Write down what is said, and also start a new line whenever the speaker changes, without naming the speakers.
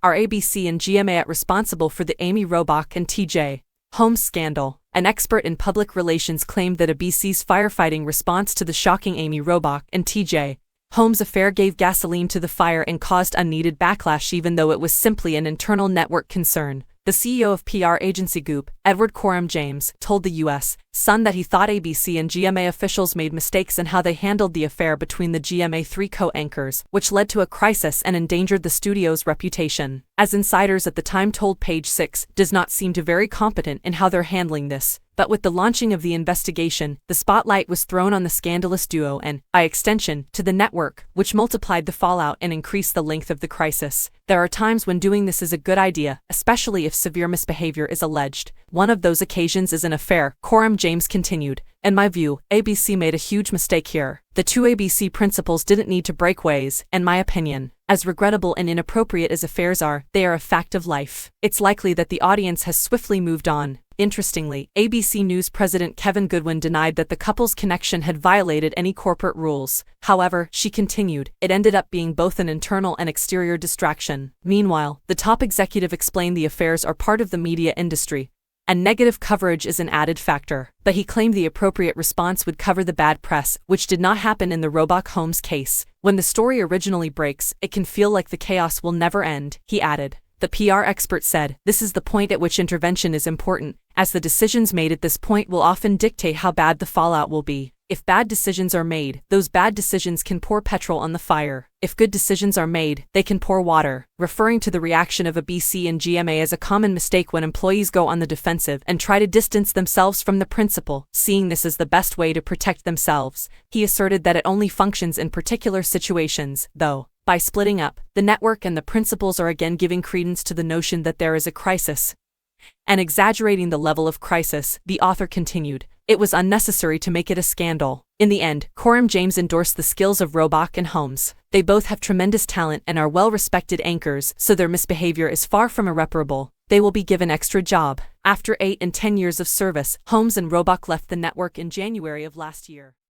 Are ABC and GMA responsible for the Amy Robach and TJ Holmes scandal? An expert in public relations claimed that ABC's firefighting response to the shocking Amy Robach and TJ Holmes affair gave gasoline to the fire and caused unneeded backlash even though it was simply an internal network concern. The CEO of PR agency Goop, Edward James, told the U.S. Sun that he thought ABC and GMA officials made mistakes in how they handled the affair between the GMA3 co-anchors, which led to a crisis and endangered the studio's reputation. As insiders at the time told Page 6, does not seem to very competent in how they're handling this. But with the launching of the investigation, the spotlight was thrown on the scandalous duo and, by extension, to the network, which multiplied the fallout and increased the length of the crisis. There are times when doing this is a good idea, especially if severe misbehavior is alleged. One of those occasions is an affair, James continued. In my view, ABC made a huge mistake here. The two ABC principals didn't need to break ways, in my opinion. As regrettable and inappropriate as affairs are, they are a fact of life. It's likely that the audience has swiftly moved on. Interestingly, ABC News president Kevin Goodwin denied that the couple's connection had violated any corporate rules. However, she continued, it ended up being both an internal and exterior distraction. Meanwhile, the top executive explained the affairs are part of the media industry, and negative coverage is an added factor. But he claimed the appropriate response would cover the bad press, which did not happen in the Robach-Holmes case. When the story originally breaks, it can feel like the chaos will never end, he added. The PR expert said, this is the point at which intervention is important, as the decisions made at this point will often dictate how bad the fallout will be. If bad decisions are made, those bad decisions can pour petrol on the fire. If good decisions are made, they can pour water, referring to the reaction of ABC and GMA as a common mistake when employees go on the defensive and try to distance themselves from the principal, seeing this as the best way to protect themselves. He asserted that it only functions in particular situations, though. By splitting up, the network and the principals are again giving credence to the notion that there is a crisis. And exaggerating the level of crisis, the author continued, it was unnecessary to make it a scandal. In the end, James endorsed the skills of Robach and Holmes. They both have tremendous talent and are well-respected anchors, so their misbehavior is far from irreparable. They will be given extra job. After 8 and 10 years of service, Holmes and Robach left the network in January of last year.